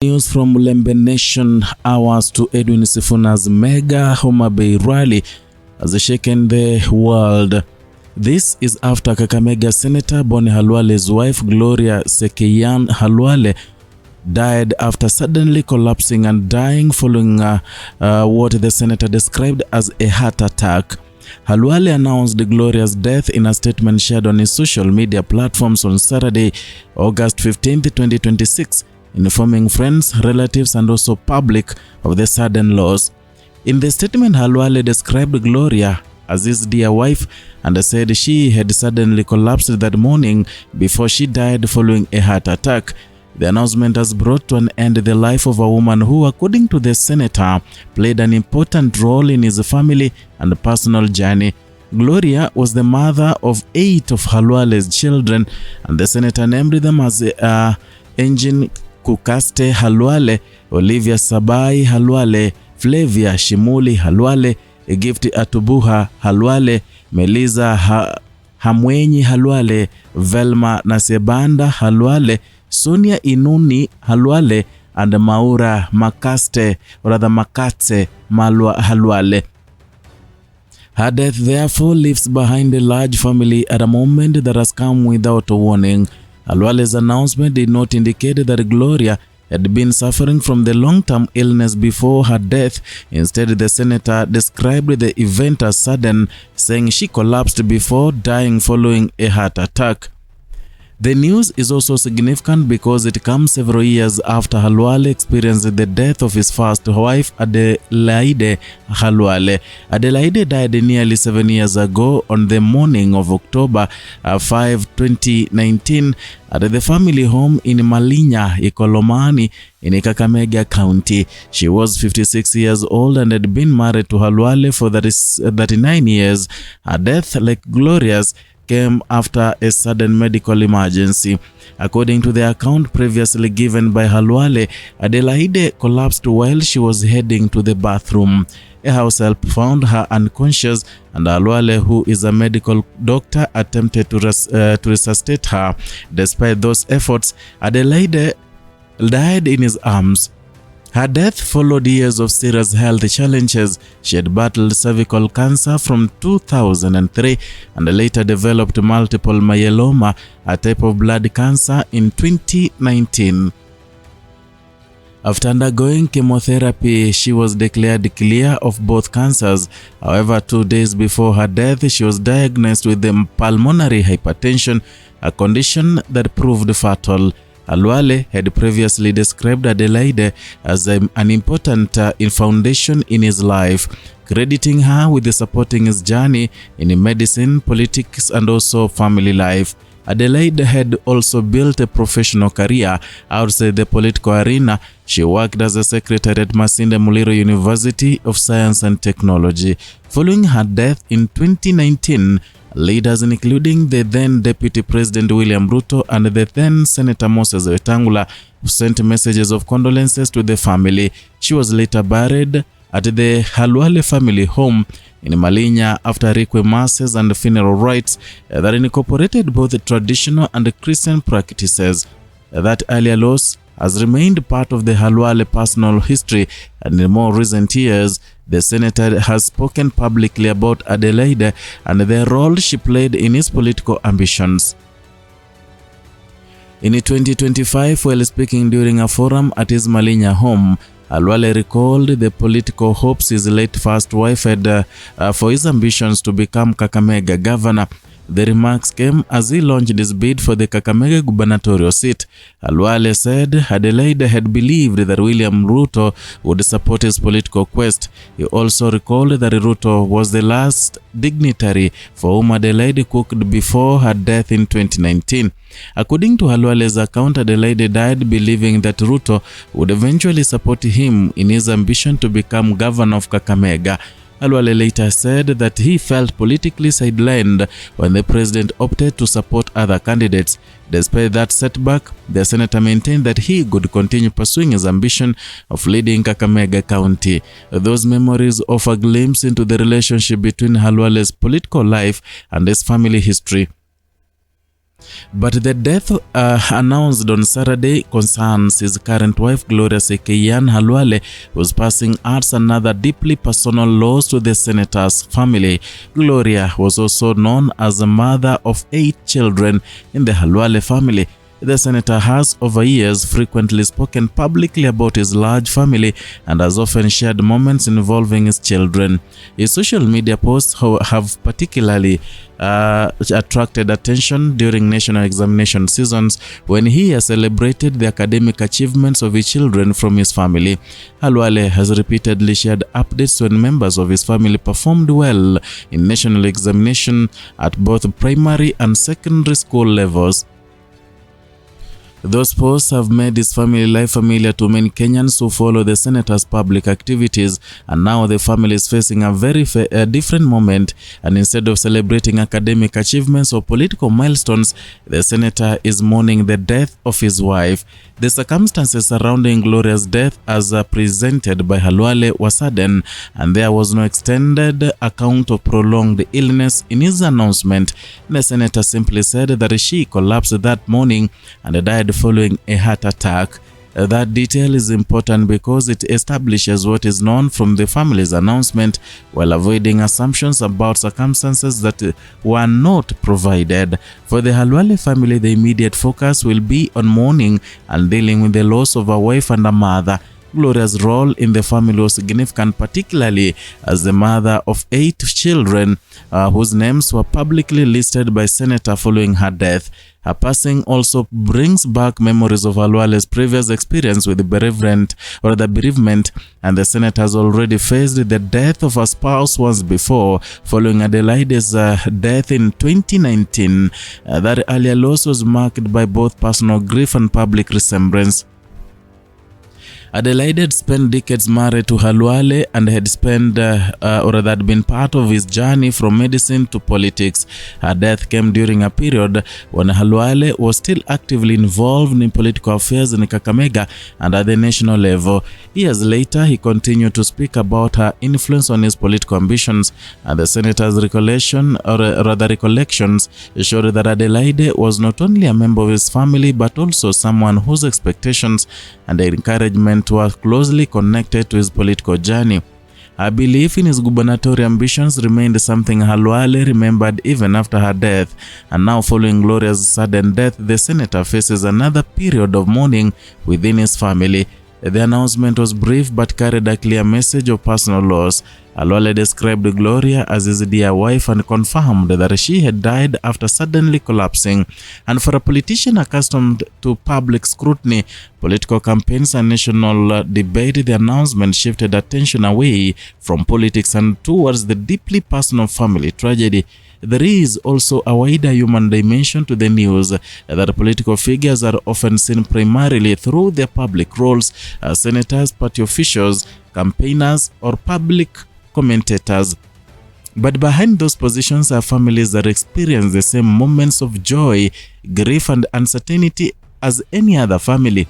News from Lembe Nation. Hours to Edwin Sifuna's mega Homabay rally has shaken the world. This is after Kakamega Senator Boni Khalwale's wife Gloria Kenyan Khalwale died after suddenly collapsing and dying following what the senator described as a heart attack. Khalwale announced Gloria's death in a statement shared on his social media platforms on Saturday, August 15, 2026. Informing friends, relatives, and also public of the sudden loss. In the statement, Khalwale described Gloria as his dear wife and said she had suddenly collapsed that morning before she died following a heart attack. The announcement has brought to an end the life of a woman who, according to the senator, played an important role in his family and personal journey. Gloria was the mother of 8 of Khalwale's children, and the senator named them as Engine Kukaste Khalwale, Olivia Sabai Khalwale, Flavia Shimuli Khalwale, Gifti Atubuha Khalwale, Melissa Hamwenyi Khalwale, Velma Nasebanda Khalwale, Sonia Inuni Khalwale, and Maura Makatse Malwa Khalwale. Her death therefore leaves behind a large family at a moment that has come without a warning. Khalwale's announcement did not indicate that Gloria had been suffering from the long-term illness before her death. Instead, the senator described the event as sudden, saying she collapsed before dying following a heart attack. The news is also significant because it comes several years after Khalwale experienced the death of his first wife, Adelaide Khalwale. Adelaide died nearly 7 years ago on the morning of October 5, 2019 at the family home in Malinya, Ikolomani in Kakamega County. She was 56 years old and had been married to Khalwale for 39 years. Her death, like Gloria's, came after a sudden medical emergency. According to the account previously given by Khalwale, Adelaide collapsed while she was heading to the bathroom. A house help found her unconscious, and Khalwale, who is a medical doctor, attempted to resuscitate her. Despite those efforts, Adelaide died in his arms. Her death followed years of serious health challenges. She had battled cervical cancer from 2003 and later developed multiple myeloma, a type of blood cancer, in 2019. After undergoing chemotherapy, she was declared clear of both cancers. However, 2 days before her death, she was diagnosed with pulmonary hypertension, a condition that proved fatal. Khalwale had previously described Adelaide as an important foundation in his life, crediting her with supporting his journey in medicine, politics, and also family life. Adelaide had also built a professional career outside the political arena. She worked as a secretary at Masinde Muliro University of Science and Technology. Following her death in 2019, leaders including the then Deputy President William Ruto and the then Senator Moses Wetangula sent messages of condolences to the family. She was later buried at the Khalwale family home in Malinya after requiem masses and funeral rites that incorporated both traditional and Christian practices. That earlier loss has remained part of the Khalwale personal history, and in more recent years, the senator has spoken publicly about Adelaide and the role she played in his political ambitions. In 2025, while speaking during a forum at his Malinya home, Khalwale recalled the political hopes his late first wife had for his ambitions to become Kakamega governor. The remarks came as he launched his bid for the Kakamega gubernatorial seat. Khalwale said Adelaide had believed that William Ruto would support his political quest. He also recalled that Ruto was the last dignitary for whom Adelaide cooked before her death in 2019. According to Khalwale's account, Adelaide died believing that Ruto would eventually support him in his ambition to become governor of Kakamega. Khalwale later said that he felt politically sidelined when the president opted to support other candidates. Despite that setback, the senator maintained that he could continue pursuing his ambition of leading Kakamega County. Those memories offer a glimpse into the relationship between Khalwale's political life and his family history. But the death announced on Saturday concerns his current wife, Gloria Kenyan Khalwale, who's passing adds another deeply personal loss to the senator's family. Gloria was also known as a mother of 8 children in the Khalwale family. The senator has over years frequently spoken publicly about his large family and has often shared moments involving his children. His social media posts have particularly attracted attention during national examination seasons when he has celebrated the academic achievements of his children from his family. Khalwale has repeatedly shared updates when members of his family performed well in national examination at both primary and secondary school levels. Those posts have made his family life familiar to many Kenyans who follow the senator's public activities, and now the family is facing a very different moment, and instead of celebrating academic achievements or political milestones, the senator is mourning the death of his wife. The circumstances surrounding Gloria's death as presented by Khalwale were sudden, and there was no extended account of prolonged illness in his announcement. The senator simply said that she collapsed that morning and died following a heart attack. That detail is important because it establishes what is known from the family's announcement while avoiding assumptions about circumstances that were not provided. For the Khalwale family, the immediate focus will be on mourning and dealing with the loss of a wife and a mother. Gloria's role in the family was significant, particularly as the mother of 8 children whose names were publicly listed by Senator following her death. Her passing also brings back memories of Khalwale's previous experience with the bereavement, and the Senator has already faced the death of her spouse once before, following Adelaide's death in 2019. That earlier loss was marked by both personal grief and public remembrance. Adelaide had spent decades married to Khalwale and had been part of his journey from medicine to politics. Her death came during a period when Khalwale was still actively involved in political affairs in Kakamega and at the national level. Years later, he continued to speak about her influence on his political ambitions, and the senator's recollections showed that Adelaide was not only a member of his family but also someone whose expectations and encouragement were closely connected to his political journey. Her belief in his gubernatorial ambitions remained something Khalwale remembered even after her death, and now following Gloria's sudden death, the senator faces another period of mourning within his family. The announcement was brief but carried a clear message of personal loss. Khalwale described Gloria as his dear wife and confirmed that she had died after suddenly collapsing. And for a politician accustomed to public scrutiny, political campaigns and national debate, the announcement shifted attention away from politics and towards the deeply personal family tragedy. There is also a wider human dimension to the news, that political figures are often seen primarily through their public roles as senators, party officials, campaigners, or public commentators. But behind those positions are families that experience the same moments of joy, grief, and uncertainty as any other family.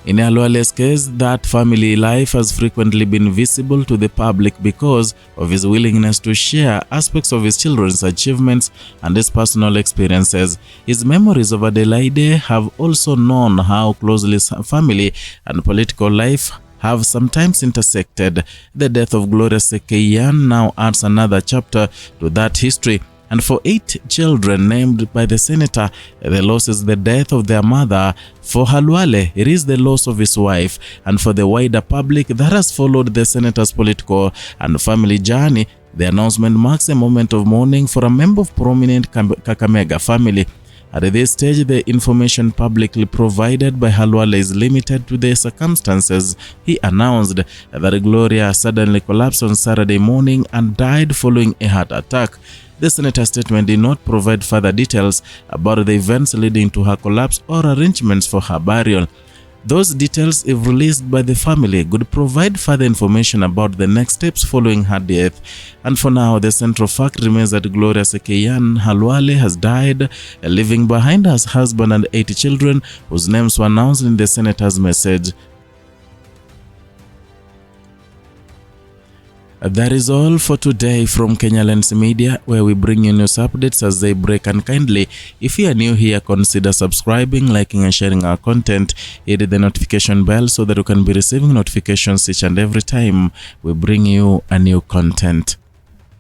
In Khalwale's case, that family life has frequently been visible to the public because of his willingness to share aspects of his children's achievements and his personal experiences. His memories of Adelaide have also known how closely family and political life have sometimes intersected. The death of Gloria Kenyan now adds another chapter to that history. And for 8 children named by the senator, the loss is the death of their mother. For Khalwale, it is the loss of his wife. And for the wider public that has followed the senator's political and family journey, the announcement marks a moment of mourning for a member of prominent Kakamega family. At this stage, the information publicly provided by Khalwale is limited to the circumstances. He announced that Gloria suddenly collapsed on Saturday morning and died following a heart attack. The senator's statement did not provide further details about the events leading to her collapse or arrangements for her burial. Those details, if released by the family, could provide further information about the next steps following her death. And for now, the central fact remains that Gloria Kenyan Khalwale has died, leaving behind her husband and 8 children whose names were announced in the senator's message. That is all for today from Kenya Lens Media, where we bring you news updates as they break. And kindly, if you are new here, consider subscribing, liking and sharing our content. Hit the notification bell so that you can be receiving notifications each and every time we bring you a new content.